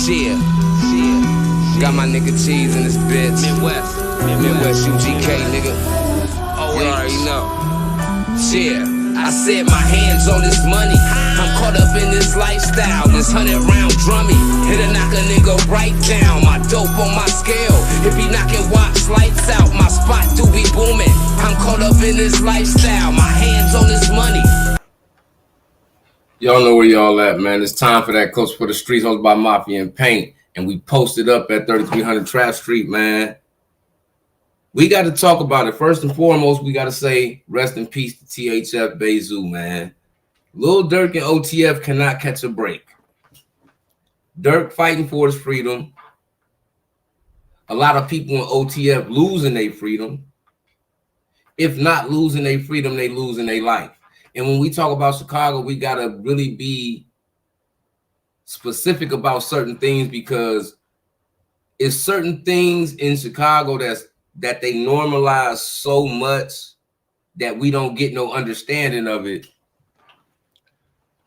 Got my nigga Cheese in this bitch. Midwest UGK, nigga. You already know. I said my hands on this money. I'm caught up in this lifestyle. This 100-round drummy. It'll knock a nigga right down. My dope on my scale. It be knocking watch lights out. My spot do be booming. I'm caught up in this lifestyle. My hands on this money. Y'all know where y'all at, man. It's time for that Coach for the Streets, hosted by Mafia and Paint. And we posted up at 3300 Trap Street, man. We got to talk about it. First and foremost, we got to say rest in peace to THF Bayzoo, man. Lil Durk and OTF cannot catch a break. Durk fighting for his freedom. A lot of people in OTF losing their freedom. If not losing their freedom, they losing their life. And when we talk about Chicago, we got to really be specific about certain things, because it's certain things in Chicago that they normalize so much that we don't get no understanding of it.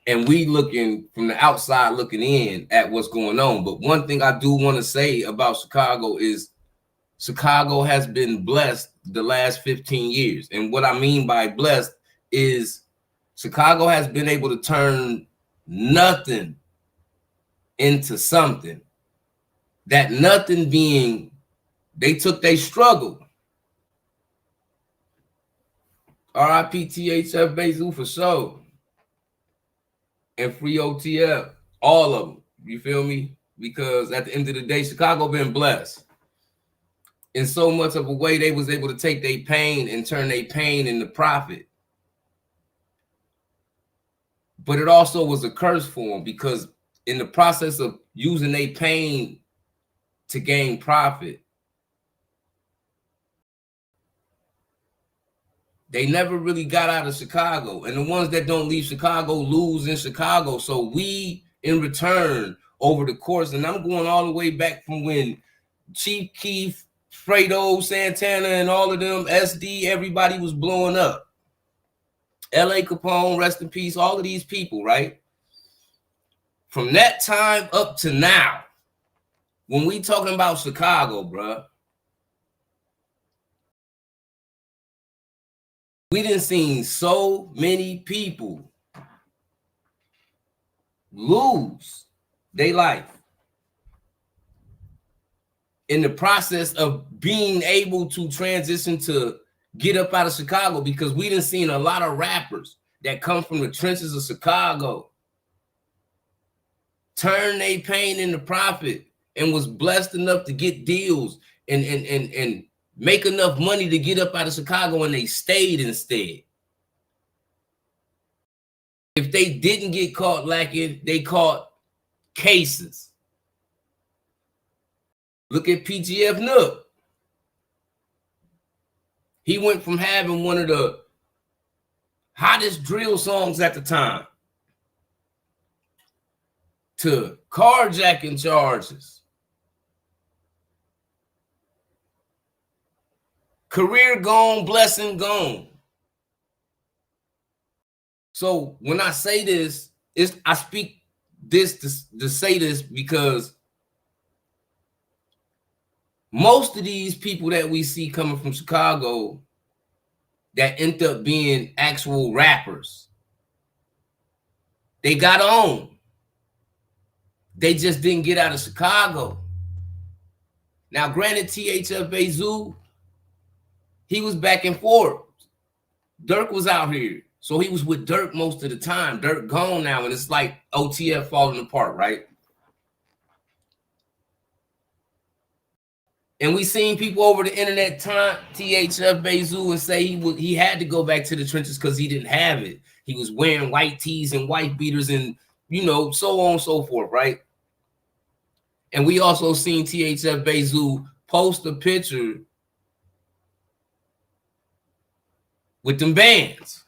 And we looking from the outside looking in at what's going on. But one thing I do want to say about Chicago is Chicago has been blessed the last 15 years. And what I mean by blessed is Chicago has been able to turn nothing into something. That nothing being, they took their struggle. R.I.P. THF Bayzoo for sure. And free OTF, all of them. You feel me? Because at the end of the day, Chicago been blessed. In so much of a way, they was able to take their pain and turn their pain into profit. But it also was a curse for them, because in the process of using their pain to gain profit, they never really got out of Chicago. And the ones that don't leave Chicago lose in Chicago. So we, in return, over the course, and I'm going all the way back from when Chief Keef, Fredo, Santana, and all of them, SD, everybody was blowing up. L.A. Capone, rest in peace, all of these people, right? From that time up to now, when we talking about Chicago, bruh, we done seen so many people lose their life in the process of being able to transition to get up out of Chicago, because we done seen a lot of rappers that come from the trenches of Chicago turn their pain into profit and was blessed enough to get deals and make enough money to get up out of Chicago, and they stayed instead. If they didn't get caught lacking, they caught cases. Look at PGF Nook. He went from having one of the hottest drill songs at the time to carjacking charges. Career gone, blessing gone. So when I say this, I speak this to say this because most of these people that we see coming from Chicago that end up being actual rappers, they got on. They just didn't get out of Chicago. Now, granted, THF Bayzoo, he was back and forth. Durk was out here. So he was with Durk most of the time. Durk gone now, and it's like OTF falling apart, right? And we seen people over the internet taunt THF Bayzoo and say he had to go back to the trenches because he didn't have it. He was wearing white tees and white beaters and, you know, so on and so forth, right? And we also seen THF Bayzoo post a picture with them bands.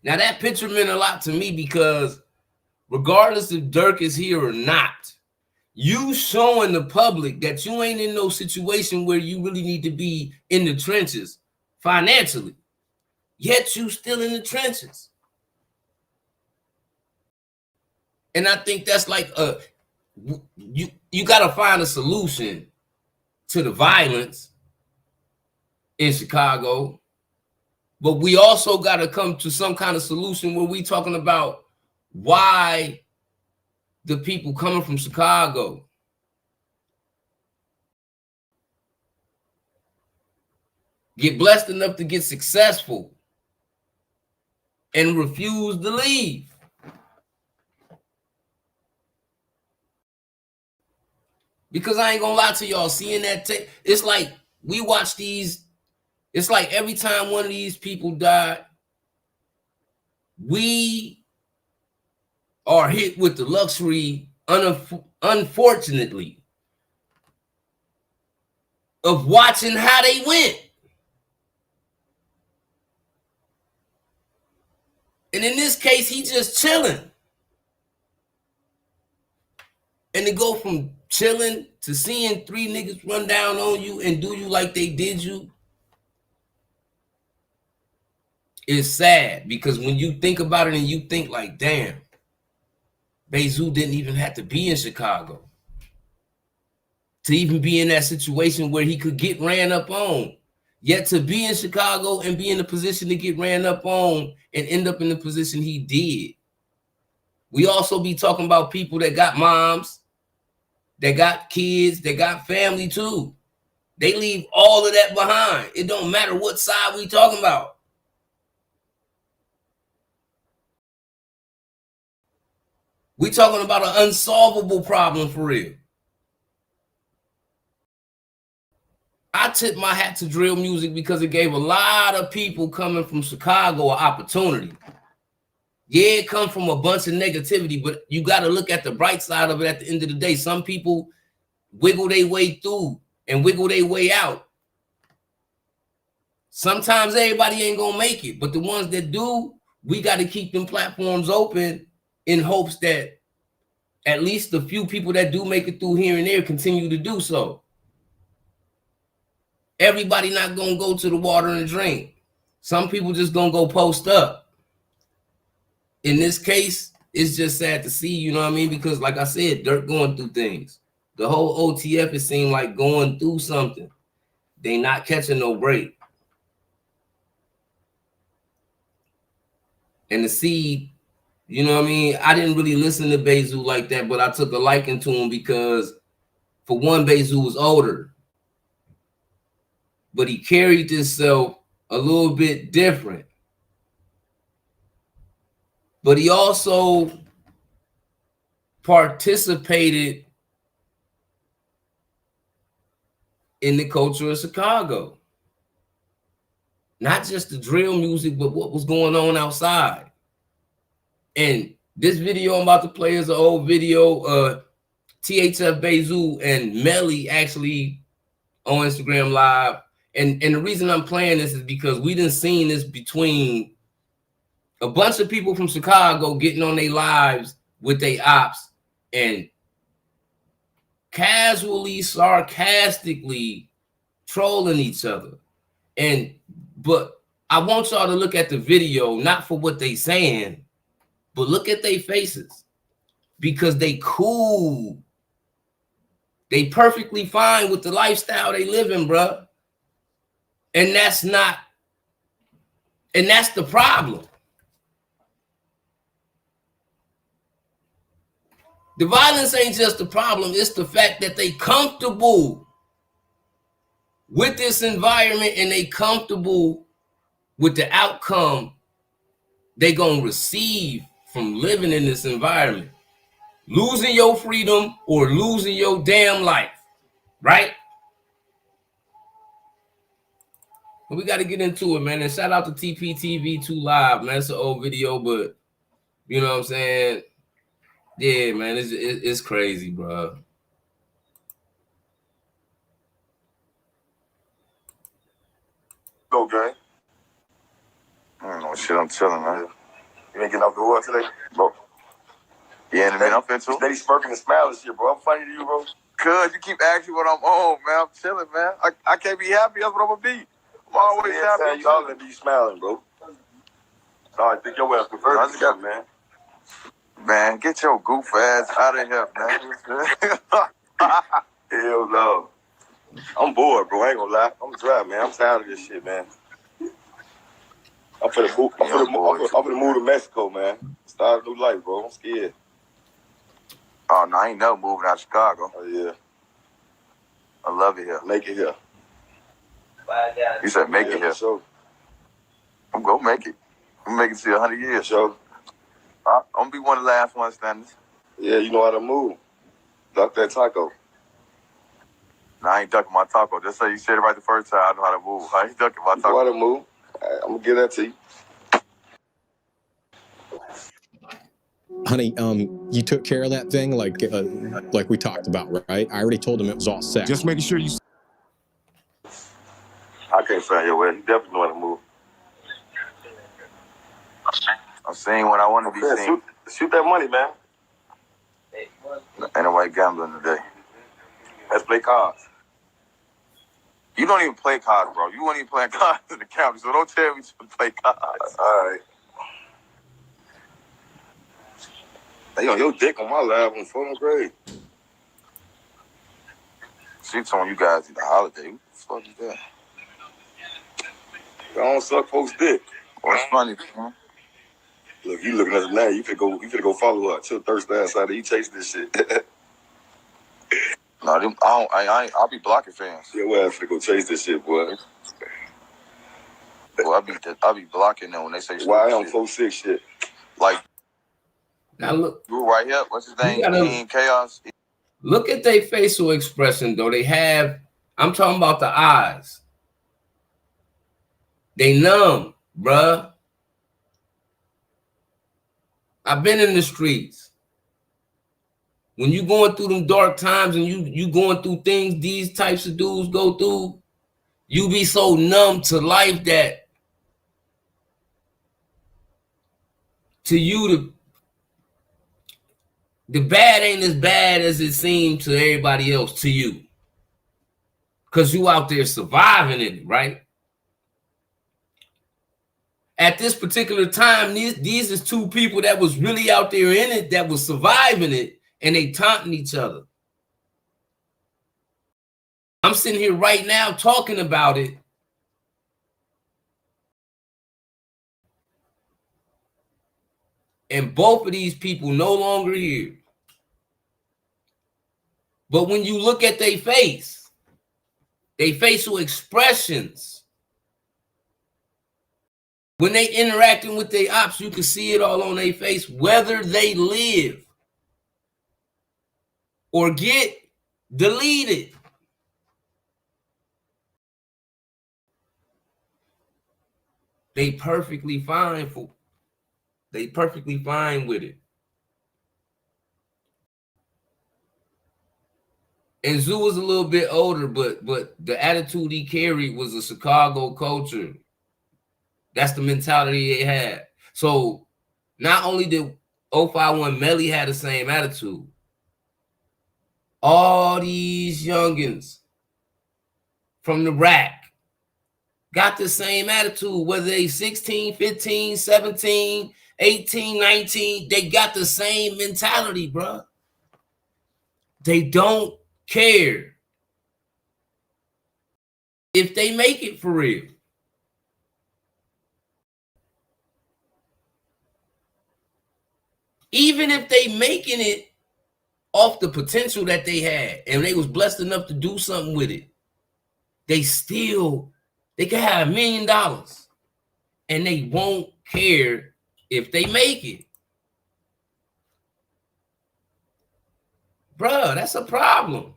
Now, that picture meant a lot to me because regardless if Durk is here or not, you showing the public that you ain't in no situation where you really need to be in the trenches financially, yet you still in the trenches. And I think that's like you got to find a solution to the violence in Chicago, but we also got to come to some kind of solution where we talking about why the people coming from Chicago get blessed enough to get successful and refuse to leave. Because I ain't gonna lie to y'all, seeing that tape, it's like we watch these, it's like every time one of these people died, we are hit with the luxury, unfortunately, of watching how they went. And in this case, he just chilling. And to go from chilling to seeing 3 niggas run down on you and do you like they did you is sad. Because when you think about it and you think like, damn, Bayzoo didn't even have to be in Chicago to even be in that situation where he could get ran up on. Yet to be in Chicago and be in the position to get ran up on and end up in the position he did. We also be talking about people that got moms, that got kids, that got family too. They leave all of that behind. It don't matter what side we talking about. We talking about an unsolvable problem for real. I tip my hat to drill music because it gave a lot of people coming from Chicago an opportunity. Yeah, it comes from a bunch of negativity, but you got to look at the bright side of it at the end of the day. Some people wiggle their way through and wiggle their way out. Sometimes everybody ain't going to make it, but the ones that do, we got to keep them platforms open in hopes that at least the few people that do make it through here and there continue to do so. Everybody not going to go to the water and drink. Some people just going to go post up. In this case, it's just sad to see, you know what I mean? Because like I said, Dirk going through things. The whole OTF, it seemed like going through something. They not catching no break. And to see, you know what I mean? I didn't really listen to Bayzoo like that, but I took a liking to him because, for one, Bayzoo was older. But he carried himself a little bit different. But he also participated in the culture of Chicago. Not just the drill music, but what was going on outside. And this video I'm about to play is an old video. THF Bayzoo and Melly actually on Instagram Live. And the reason I'm playing this is because we done seen this between a bunch of people from Chicago getting on their lives with their ops and casually, sarcastically trolling each other. But I want y'all to look at the video, not for what they saying, but look at their faces, because they cool. They perfectly fine with the lifestyle they living, bruh. And that's the problem. The violence ain't just the problem, it's the fact that they comfortable with this environment and they comfortable with the outcome they gonna receive from living in this environment. Losing your freedom or losing your damn life, right? But we got to get into it, man. And shout out to TPTV2 Live, man. It's an old video, but you know what I'm saying? Yeah, man, it's crazy, bro. Okay. I don't know shit. I'm chilling, man. You ain't getting off the hook today, bro? Yeah, in a minute. I'm finna too. Steady smirking and smiling this shit, bro. I'm funny to you, bro. Cuz you keep asking what I'm on, man. I'm chilling, man. I can't be happy. That's what I'm gonna be. I'm always happy. You all gonna be smiling, bro. All right, think your ass prefer to man. Man, get your goof ass out of here, man. Hell no. I'm bored, bro. I ain't gonna lie. I'm dry, man. I'm tired of this shit, man. I'm finna move to Mexico, man. Start a new life, bro. I'm scared. Oh, no, I ain't never moving out of Chicago. Oh, yeah. I love it here. Make it here. You said make it here. Sure. I'm gonna make it. I'm gonna make it to 100 years. Sure. I'm gonna be one of the last ones standing. Yeah, you know how to move. Duck that taco. Nah, I ain't ducking my taco. Just say you said it right the first time. I know how to move. I ain't ducking my taco. You know how to move. I'm gonna give that to you. Honey, you took care of that thing like we talked about, right? I already told him it was all set. Just making sure you... I can't find your way. You definitely know how to move. I'm seeing what I want to be seen. Shoot that money, man. Ain't nobody gambling today. Let's play cards. You don't even play cards, bro. You won't even play cards in the county, so don't tell me to play cards. All right. Hey, yo, your dick on my lap on 4th grade. She told you guys eat a holiday. What the fuck is that? I don't suck folks' dick. What's funny, man? Look, you looking at it now. You finna go follow her. Chill thirst ass out there. You chase this shit. No, I'll be blocking fans. Yeah, well, finna go chase this shit, boy. Well, I'll be blocking them when they say shit. Why I on 4-6 shit? Like, Now look, you right here. What's his name? Team Chaos. Look at their facial expression, though. They have, I'm talking about the eyes. They numb, bruh. I've been in the streets. When you going through them dark times and you going through things these types of dudes go through, you be so numb to life that to you the bad ain't as bad as it seems to everybody else to you. Because you out there surviving it, right? At this particular time, these is two people that was really out there in it, that was surviving it, and they taunting each other. I'm sitting here right now talking about it. And both of these people no longer here. But when you look at their face, their facial expressions, when they interacting with their ops, you can see it all on their face, whether they live or get deleted. They perfectly fine with it. And Zoo was a little bit older, but the attitude he carried was a Chicago culture. That's the mentality they had. So not only did 051 Melly had the same attitude, all these youngins from the rack got the same attitude, whether they 16, 15, 17, 18, 19, they got the same mentality, bro. They don't care if they make it for real. Even if they making it off the potential that they had and they was blessed enough to do something with it, they can have $1 million and they won't care if they make it. Bruh, that's a problem.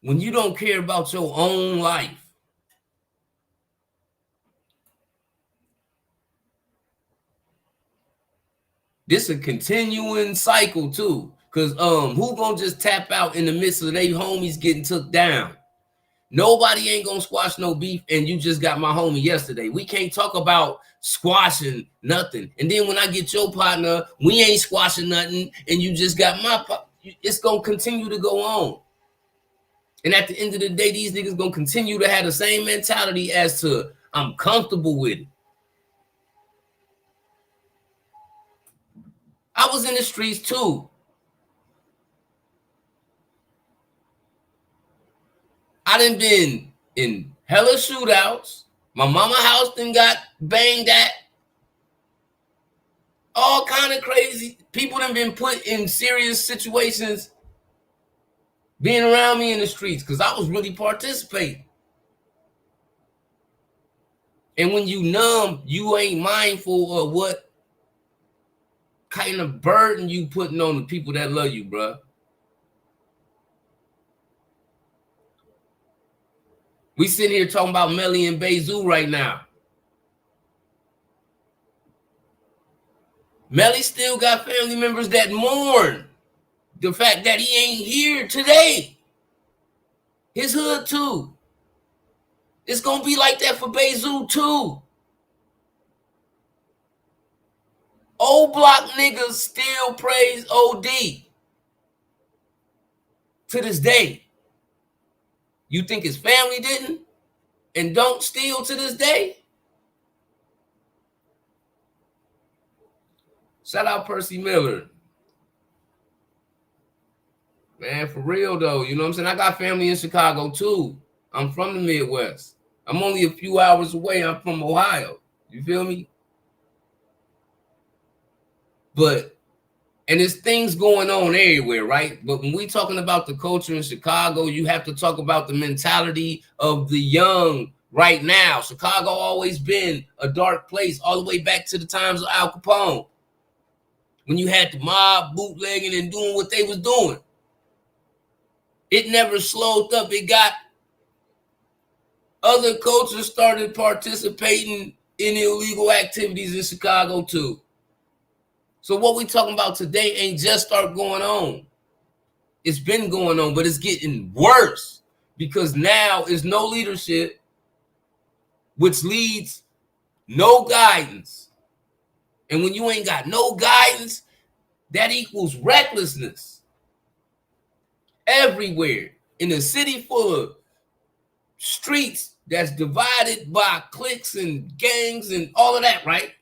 When you don't care about your own life. This a continuing cycle too. Cause who gonna just tap out in the midst of they homies getting took down? Nobody ain't gonna squash no beef, and you just got my homie yesterday. We can't talk about squashing nothing. And then when I get your partner, we ain't squashing nothing, and you just got my partner. It's gonna continue to go on. And at the end of the day, these niggas gonna continue to have the same mentality as to, I'm comfortable with it. I was in the streets too. I done been in hella shootouts. My mama house done got banged at. All kind of crazy. People done been put in serious situations being around me in the streets because I was really participating. And when you numb, you ain't mindful of what kind of burden you putting on the people that love you, bruh. We sitting here talking about Melly and Bayzoo right now. Melly still got family members that mourn the fact that he ain't here today. His hood too. It's gonna be like that for Bayzoo too. Old block niggas still praise OD to this day. You think his family didn't and don't still to this day? Shout out Percy Miller. Man, for real though, you know what I'm saying? I got family in Chicago too. I'm from the Midwest. I'm only a few hours away. I'm from Ohio. You feel me? But, and there's things going on everywhere, right? But when we talking about the culture in Chicago, you have to talk about the mentality of the young right now. Chicago always been a dark place all the way back to the times of Al Capone. When you had the mob bootlegging and doing what they was doing. It never slowed up. It got other cultures started participating in illegal activities in Chicago too. So what we talking about today ain't just start going on. It's been going on, but it's getting worse because now is no leadership, which leads no guidance. And when you ain't got no guidance, that equals recklessness. Everywhere in a city full of streets that's divided by cliques and gangs and all of that, right?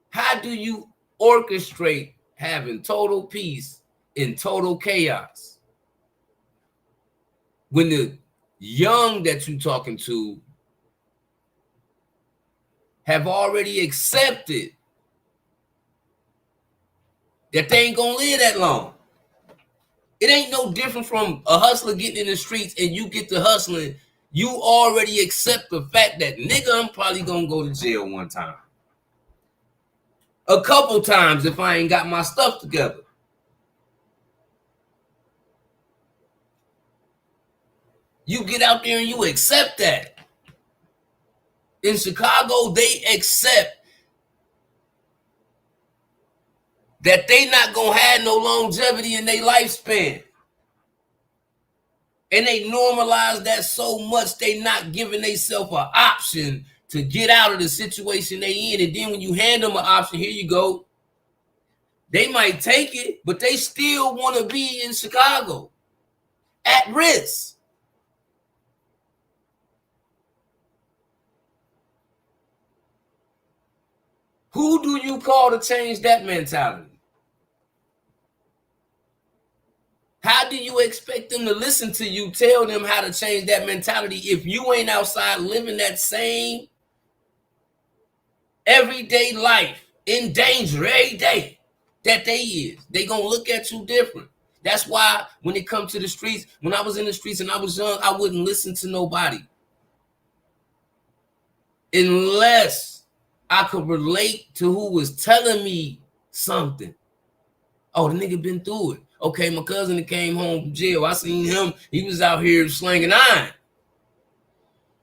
How do you orchestrate having total peace in total chaos when the young that you're talking to have already accepted that they ain't gonna live that long? It ain't no different from a hustler getting in the streets and you get to hustling. You already accept the fact that, nigga, I'm probably gonna go to jail one time. A couple times if I ain't got my stuff together. You get out there and you accept that. In Chicago, they accept that they not gonna have no longevity in their lifespan. And they normalize that so much they not giving themselves an option to get out of the situation they in. And then when you hand them an option, here you go. They might take it, but they still want to be in Chicago at risk. Who do you call to change that mentality? How do you expect them to listen to you tell them how to change that mentality if you ain't outside living that same everyday life in danger every day that they is? They gonna look at you different. That's why when it comes to the streets, when I was in the streets and I was young, I wouldn't listen to nobody unless I could relate to who was telling me something. Oh, the nigga been through it. Okay, my cousin that came home from jail, I seen him. He was out here slanging iron.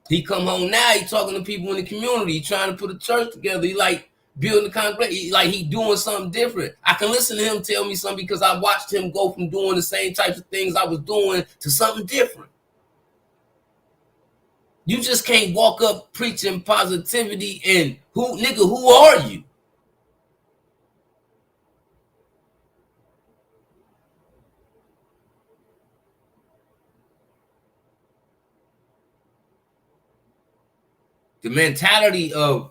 He come home now, he talking to people in the community. He trying to put a church together. He like building the concrete. He doing something different. I can listen to him tell me something because I watched him go from doing the same types of things I was doing to something different. You just can't walk up preaching positivity and who are you? The mentality of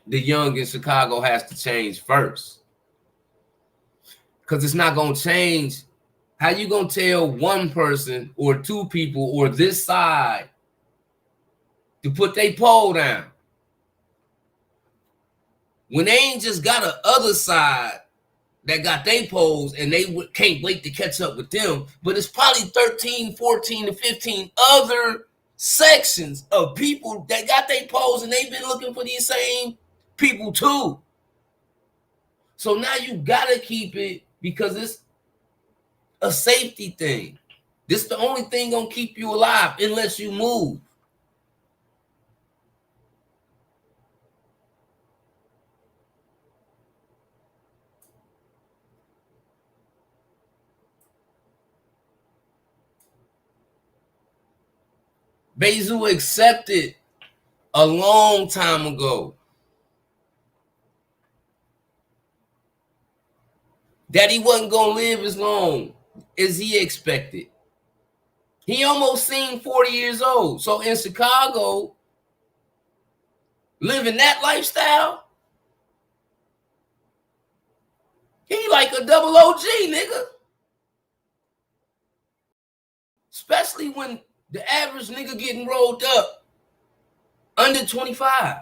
the young in Chicago has to change first. Because it's not going to change. How you going to tell one person or two people or this side to put their pole down when they ain't just got a other side that got their poles and they can't wait to catch up with them, but it's probably 13, 14, and 15 other sections of people that got their poles and they've been looking for these same people too. So now you gotta keep it because it's a safety thing. This is the only thing gonna keep you alive unless you move. Bayzoo accepted a long time ago that he wasn't gonna live as long as he expected. He almost seemed 40 years old. So in Chicago, living that lifestyle, he like a double OG, nigga. Especially when the average nigga getting rolled up under 25.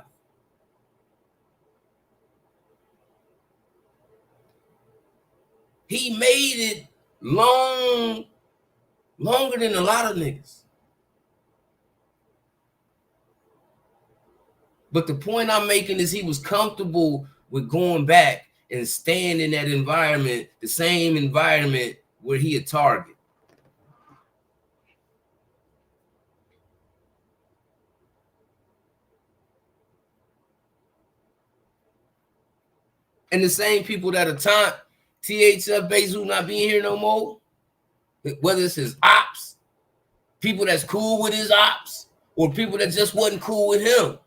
He made it longer than a lot of niggas. But the point I'm making is he was comfortable with going back and staying in that environment, the same environment where he a target. And the same people that are taunt THF Bayzoo not being here no more, whether it's his ops, people that's cool with his ops, or people that just wasn't cool with him,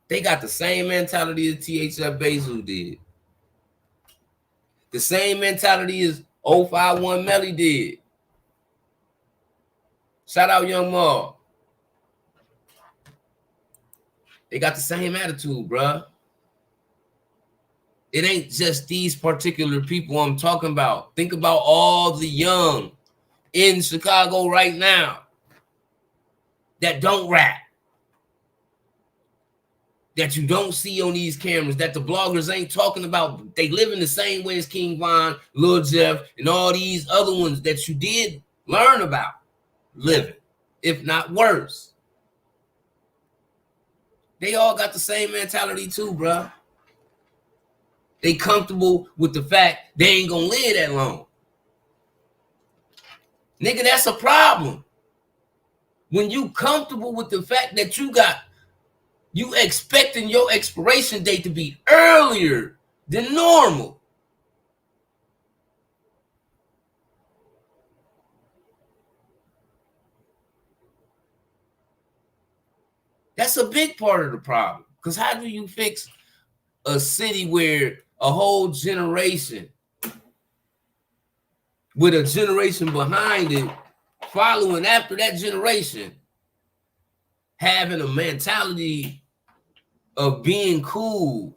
they got the same mentality as THF Bayzoo did. The same mentality as 051 Melly did. Shout out Young Ma. They got the same attitude, bruh. It ain't just these particular people I'm talking about. Think about all the young in Chicago right now that don't rap, that you don't see on these cameras, that the bloggers ain't talking about. They live in the same way as King Von, Lil Jeff, and all these other ones that you did learn about living, if not worse. They all got the same mentality too, bruh. They comfortable with the fact they ain't gonna live that long. Nigga, that's a problem. When you comfortable with the fact that you expecting your expiration date to be earlier than normal. That's a big part of the problem. Because how do you fix a city where a whole generation with a generation behind it following after that generation having a mentality of being cool?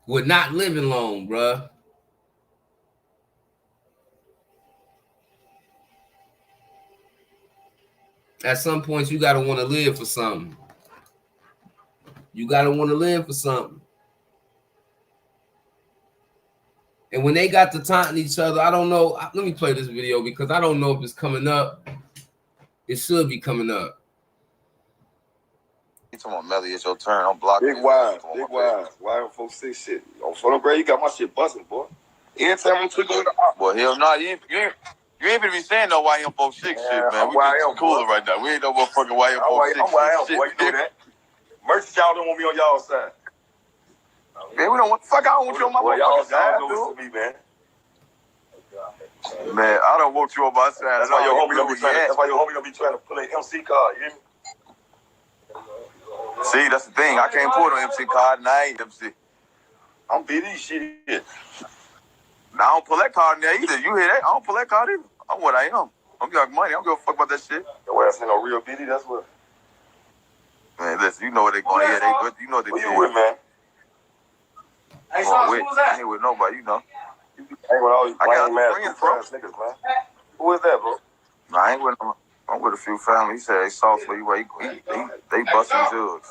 With not living long, bruh. At some point, you gotta want to live for something. You gotta want to live for something. And when they got to taunting each other, I don't know. Let me play this video because I don't know if it's coming up. It should be coming up. You talking about Melly? It's your turn. I'm blocking. Big wise. YM46 shit. On Photo Gray, you got my shit busting, boy. Anytime I'm tweaking with the op. Boy, hell no, you ain't gonna be saying no YM46 shit, man. We just cooler right now. We ain't no motherfucking YM46 I'm shit. boy. You know that. Merchants, y'all don't want me on y'all side. Man, we don't want. Fuck, I don't want you on my motherfucking side, dude. Me, man. Man, I don't want you on my side. That's why your homie don't be trying to. That's why your homie don't be trying to pull an MC card. You hear me? See, that's the thing. I can't pull no MC card, and I ain't MC. I'm BD shit. Now, I don't pull that card in there either. You hear that? I don't pull that card either. I'm what I am. I'm getting money. I don't give a fuck about that shit. Your ass ain't no real BD, that's what. Man, listen, you know what they going to hear. They good. You know what they do. Who you with, man? Hey, Sauce, who was that? I ain't with nobody, you know. I ain't with all these lame ass niggas, man. Who is that, bro? Nah, I ain't with them. I'm with a few families. He said, hey, Sauce, where you at? They busting jugs.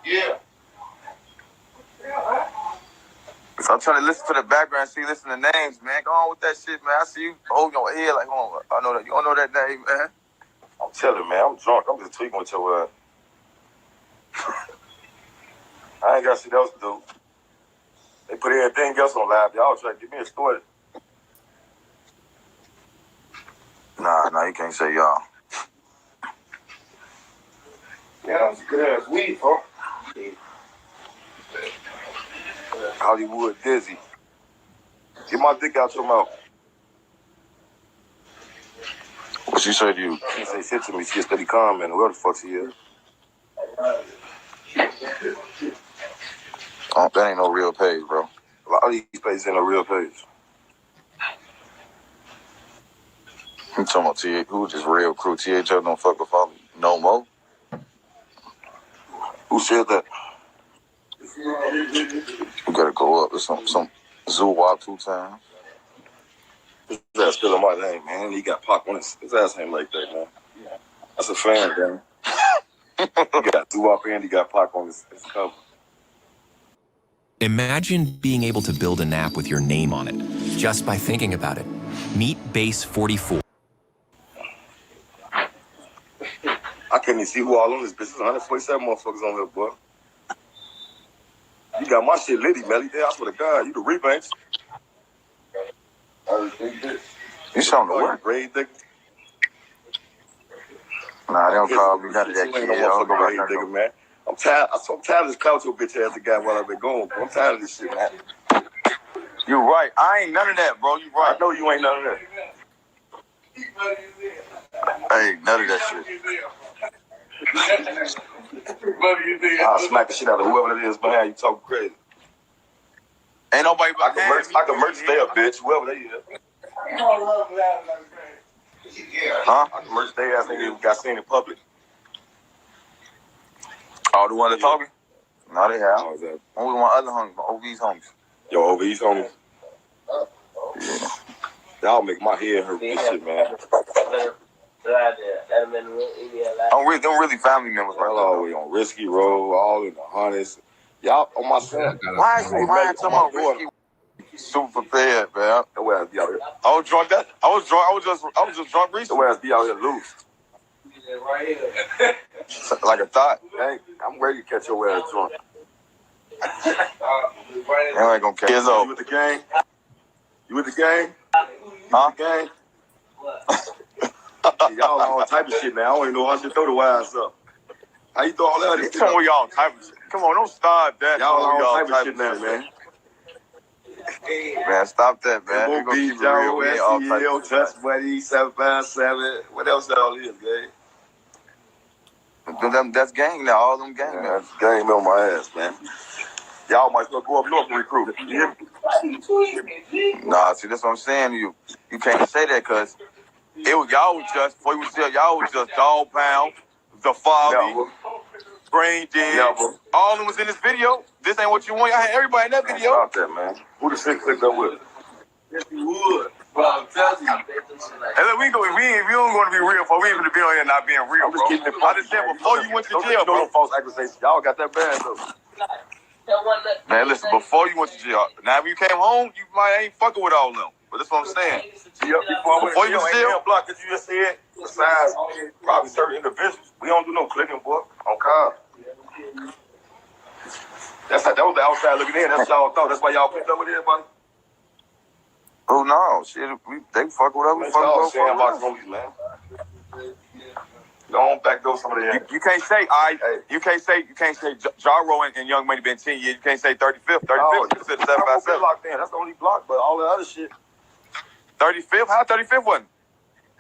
Yeah. So I'm trying to listen to the background, listen to names, man. Go on with that shit, man. I see you holding your head like, hold on, I know that. You don't know that name, man. I'm telling, man. I'm drunk. I'm just tweaking with your I ain't got shit else to do. They put everything else on live. Y'all try to get me a story. Nah, you can't say y'all. Yeah, that was a good ass weed, huh? Hollywood Dizzy. Get my dick out your mouth. What she say to you? She say shit to me. She a steady comment. Whoever the fuck she is. Oh, that ain't no real page, bro. A lot of these pages ain't no real page. I'm talking about THF. Who just real crew? THF don't fuck with follow no more. Who said that? We gotta go up. There's some zoo walk 2 times. His ass still in my name, man. He got Pac on his ass ain't like that, man. That's a fan, man. He got zoo walk and he got Pac on his cover. Imagine being able to build an app with your name on it, just by thinking about it. Meet Base 44. I can't even see who all on this bitch. There's 147 motherfuckers on here, boy. You got my shit litty, Melly. I swear to God, you the rebanks. You showing the what? Grade digger? Nah, they don't call me none of that kid. No motherfucking grade digger, man. I'm tired of this clout your bitch ass guy while I've been going, bro. I'm tired of this shit, man. You right. I ain't none of that, bro. You right. I know you ain't none of that. I ain't none of that shit. I'll smack the shit out of whoever it is behind you talking crazy. Ain't nobody behind me. I can merch their bitch, whoever they is. Huh? I can merch their ass nigga got seen in public. Oh, the one that talking? No, they have. Oh, that? Only one other homies, my OV's homies. Yo, OV's homies? Yeah. Y'all make my head hurt with this shit, man. Them really family members, right? All the way on Risky Road, all in the hundreds. Y'all on my son. Why is you mind talking about Risky? Super prepared, man. Your ass be out here. I was drunk. I was just drunk recently. Your ass be out here loose. Right here. Like a thought. Hey, I'm ready to catch your ass drunk. I ain't gonna catch you. You with the gang? You with the gang? Huh? Gang? Y'all all type of shit, man. I don't even know how to throw the wires up. How you throw all that shit? Come on, y'all type of shit. Come on, don't start that. Y'all all type of shit now, man. Man, stop that, man. We gonna keep it real. We ain't all type of shit. Touch Buddy, 757. What else y'all is, gang? That's gang now. All them gang, man. That's gang on my ass, man. Y'all might still go up north and recruit. You hear me? Nah, see, that's what I'm saying to you. You can't say that because y'all was just, before you was there, y'all was just Dog Pound, The Foggy, Brain Dead. All of them was in this video. This ain't what you want. Y'all had everybody in that video. Stop that, man. Who the shit clicked up with? Yes, you would. Well, I'm telling you. Hey, look, we don't want to be real, for we ain't going to be on here not being real, bro. I just said before you went to jail, bro. False accusations. Y'all got that bad, though. Man, listen, before you went to jail, now if you came home, you might ain't fucking with all of them. But that's what I'm saying. Before you went to jail, block that you just said, besides probably certain individuals, we don't do no clicking, boy, on cars. That was the outside looking in. That's what y'all thought. That's why y'all picked up with everybody. Oh no, shit, they fuck with us. We fuck with sandbox movies, man. Don't backdoor some of that. You can't say you can't say Jaro and Young Money been 10 years. You can't say 35th. 35th considered 757. Locked in. That's the only block, but all the other shit. 35th? How 35th wasn't?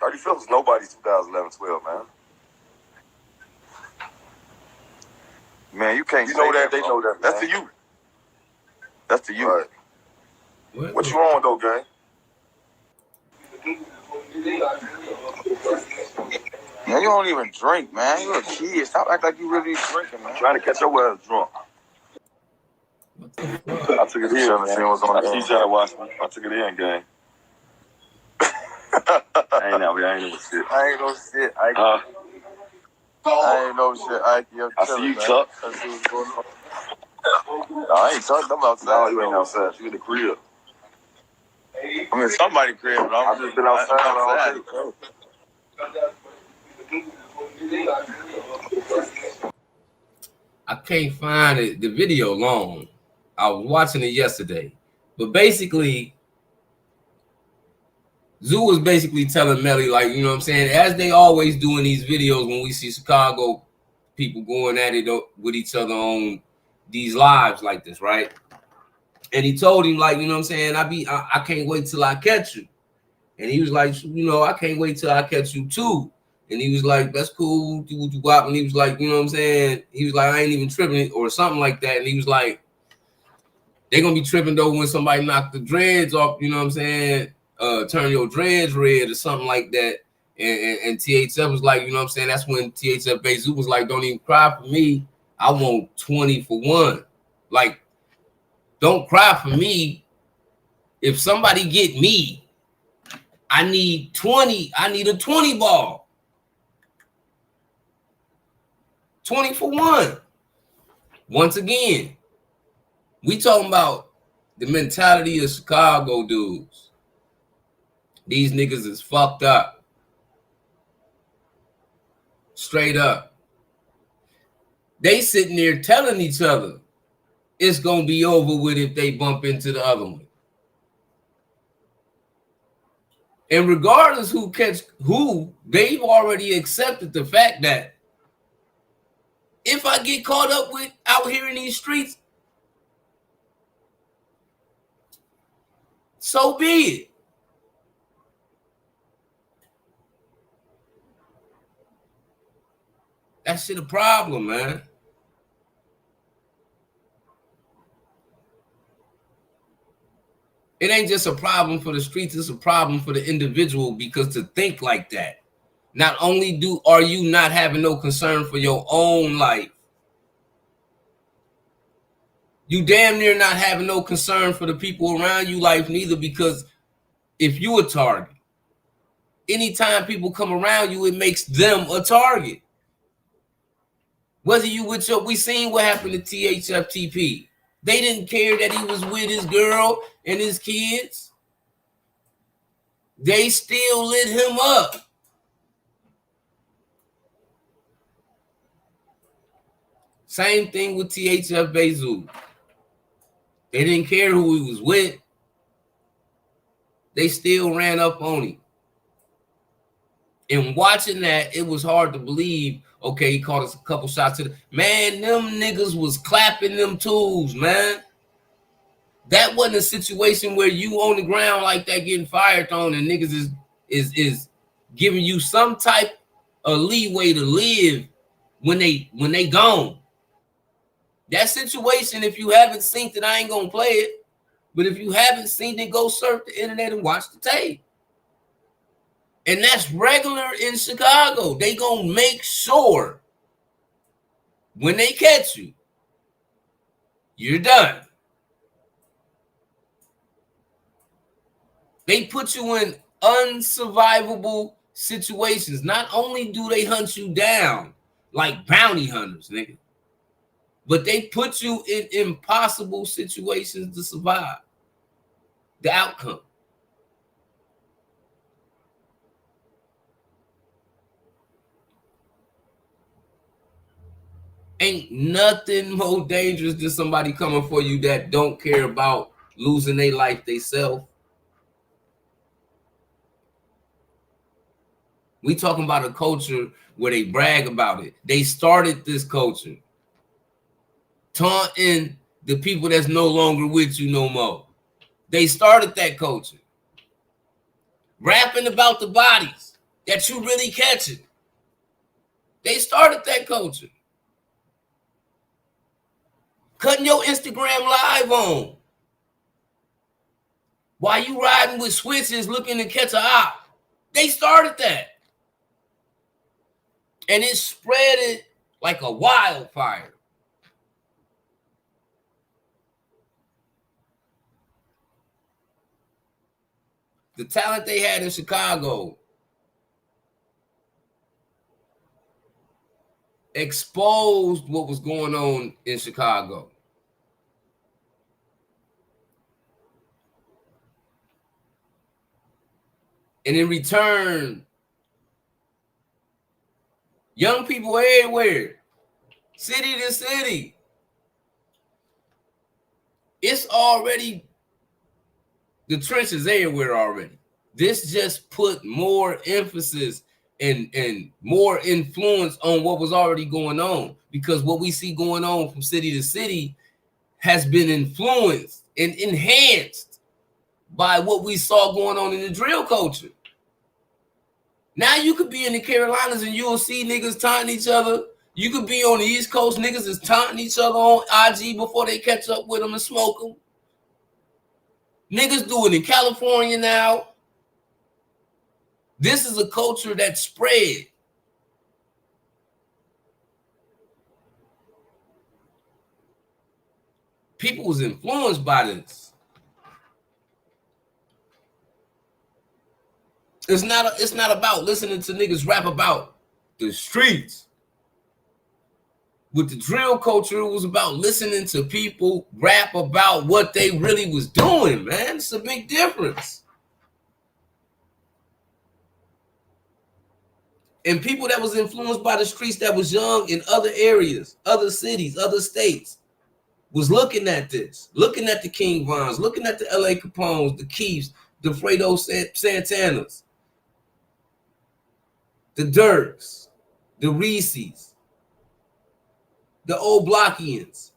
35th was nobody's 2011-12, man. Man, you can't. You know that. They know that. That's the you. That's the you. Right. What you on though, gang? Man, you don't even drink, man. You're a kid. Stop acting like you really drinking, man. I'm trying to catch your ass drunk. I took it in, man. I see you trying to watch me. I took it in, gang. I ain't no shit. I ain't no shit. I ain't no shit. I see you, Chuck. I see what's going on. No, I ain't Chuck. I'm outside. No, you ain't outside. You in the crib. I'm in somebody's crib, but I've just been outside all day. I can't find it. The video long. I was watching it yesterday, but basically, Zoo was basically telling Melly, like, you know what I'm saying, as they always do in these videos when we see Chicago people going at it with each other on these lives like this, right? And he told him, like, you know what I'm saying, I can't wait till I catch you. And he was like, you know, I can't wait till I catch you too. And he was like, that's cool. Do what you got. And he was like, you know what I'm saying? He was like, I ain't even tripping or something like that. And he was like, they're going to be tripping though when somebody knock the dreads off, you know what I'm saying? Turn your dreads red or something like that. And THF was like, you know what I'm saying? That's when THF Bayzoo was like, don't even cry for me. I want 20 for 1. Like, don't cry for me. If somebody get me, I need 20. I need a 20 ball. 20 for 1. Once again, we talking about the mentality of Chicago dudes. These niggas is fucked up. Straight up. They sitting there telling each other it's going to be over with if they bump into the other one. And regardless who catch who, they've already accepted the fact that if I get caught up with out here in these streets, so be it. That shit a problem, man. It ain't just a problem for the streets, it's a problem for the individual, because to think like that, not only are you not having no concern for your own life, you damn near not having no concern for the people around you life neither, because if you a target, anytime people come around you, it makes them a target. Whether you with we seen what happened to THF. They didn't care that he was with his girl and his kids. They still lit him up. Same thing with THF Bayzoo. They didn't care who he was with. They still ran up on him. And watching that, it was hard to believe, okay, he caught us a couple shots to the man, them niggas was clapping them tools, man. That wasn't a situation where you on the ground like that getting fired on and niggas is giving you some type of leeway to live when they gone. That situation, if you haven't seen it, I ain't gonna play it. But if you haven't seen it, go surf the internet and watch the tape. And that's regular in Chicago. They gonna make sure when they catch you, you're done. They put you in unsurvivable situations. Not only do they hunt you down like bounty hunters, nigga, but they put you in impossible situations to survive. The outcome. Ain't nothing more dangerous than somebody coming for you that don't care about losing their life themselves. We talking about a culture where they brag about it. They started this culture. Taunting the people that's no longer with you no more. They started that culture. Rapping about the bodies that you really catching. They started that culture. Cutting your Instagram live on. While you riding with switches looking to catch a op. They started that. And it spread it like a wildfire. The talent they had in Chicago exposed what was going on in Chicago. And in return, young people everywhere, city to city, it's already, the trenches everywhere already. This just put more emphasis and more influence on what was already going on, because what we see going on from city to city has been influenced and enhanced by what we saw going on in the drill culture. Now you could be in the Carolinas and you'll see niggas taunting each other. You could be on the East Coast, niggas is taunting each other on IG before they catch up with them and smoke them. Niggas do it in California now. This is a culture that spread. People was influenced by this. It's not about listening to niggas rap about the streets. With the drill culture, it was about listening to people rap about what they really was doing, man. It's a big difference. And people that was influenced by the streets that was young in other areas, other cities, other states, was looking at this, looking at the King Vons, looking at the LA Capones, the Keefs, the Fredo Santanas, the Dirks, the Reese's, the Old Blockians,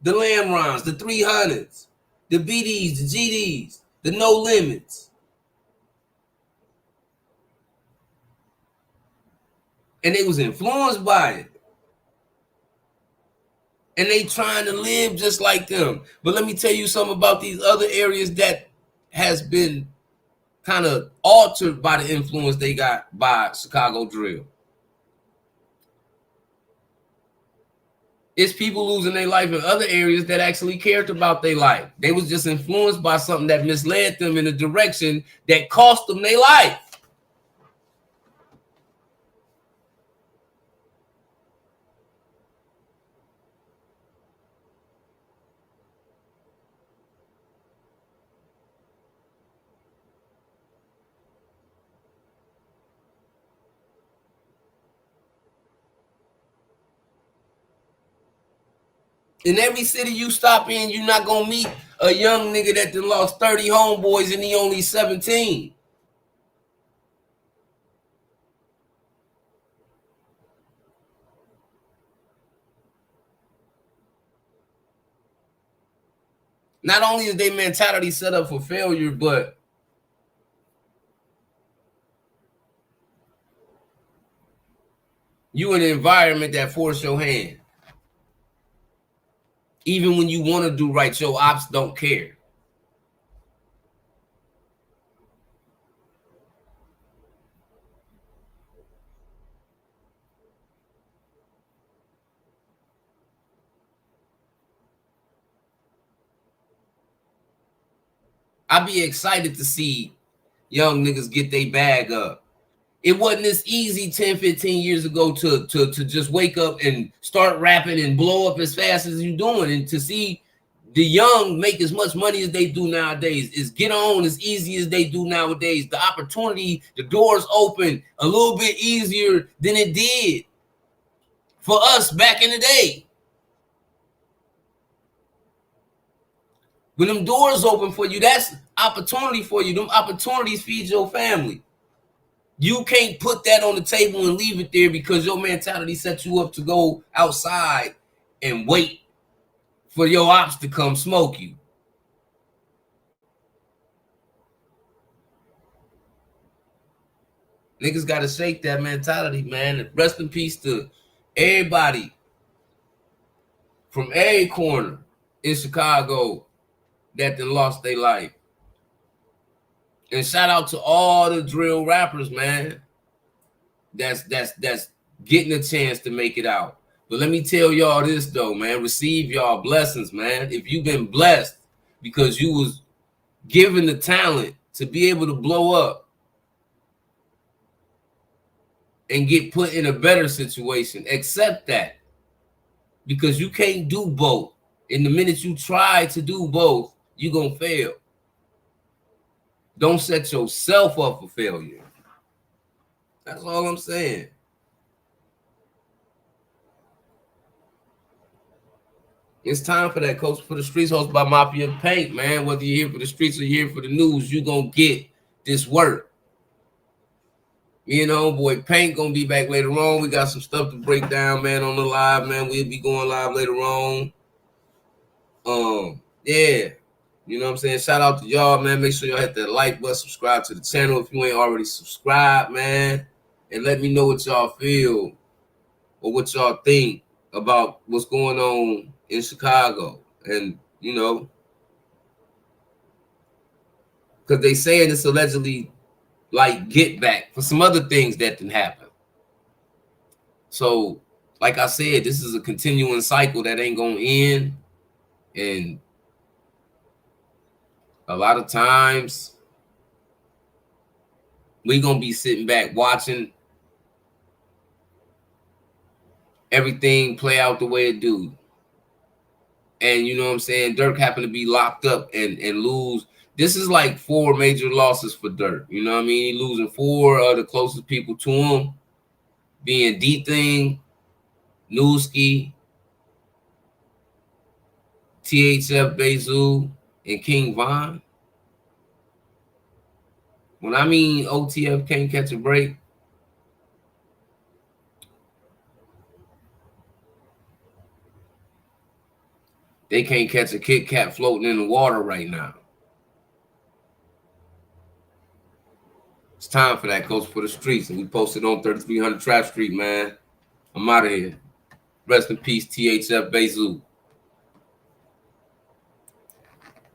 the Lamrons, the 300s, the BDs, the GDs, the No Limits. And they was influenced by it. And they trying to live just like them. But let me tell you something about these other areas that has been kind of altered by the influence they got by Chicago drill. It's people losing their life in other areas that actually cared about their life. They was just influenced by something that misled them in a direction that cost them their life. In every city you stop in, you're not going to meet a young nigga that done lost 30 homeboys and he only 17. Not only is their mentality set up for failure, but you in an environment that force your hand. Even when you want to do right, your ops don't care. I be excited to see young niggas get their bag up. It wasn't this easy 10, 15 years ago to just wake up and start rapping and blow up as fast as you're doing. And to see the young make as much money as they do nowadays, is get on as easy as they do nowadays. The opportunity, the doors open a little bit easier than it did for us back in the day. When them doors open for you, that's opportunity for you. Them opportunities feed your family. You can't put that on the table and leave it there because your mentality sets you up to go outside and wait for your ops to come smoke you. Niggas got to shake that mentality, man. Rest in peace to everybody from every corner in Chicago that then lost their life. And shout out to all the drill rappers, man. That's getting a chance to make it out. But let me tell y'all this though, man. Receive y'all blessings, man. If you've been blessed because you was given the talent to be able to blow up and get put in a better situation, accept that. Because you can't do both. And the minute you try to do both, you're gonna fail. Don't set yourself up for failure. That's all I'm saying. It's time for that Coach for the Streets, hosted by Mafia and Paint, man. Whether you're here for the streets or you're here for the news, you're going to get this work. Me and homeboy Paint going to be back later on. We got some stuff to break down, man, on the live, man. We'll be going live later on. Yeah. You know what I'm saying? Shout out to y'all, man. Make sure y'all hit that like button, subscribe to the channel if you ain't already subscribed, man. And let me know what y'all feel or what y'all think about what's going on in Chicago. And, you know, because they saying it's allegedly like get back for some other things that didn't happen. So, like I said, this is a continuing cycle that ain't going to end. And a lot of times we going to be sitting back watching everything play out the way it do. And you know what I'm saying? Dirk happened to be locked up and lose. This is like 4 major losses for Dirk. You know what I mean? He losing 4 of the closest people to him, being D-Thing, Newski, THF Bayzoo, and King Von. When I mean OTF can't catch a break, they can't catch a Kit Kat floating in the water right now. It's time for that Coach for the Streets, and we posted on 3300 Trap Street, man. I'm out of here. Rest in peace, THF Bayzoo.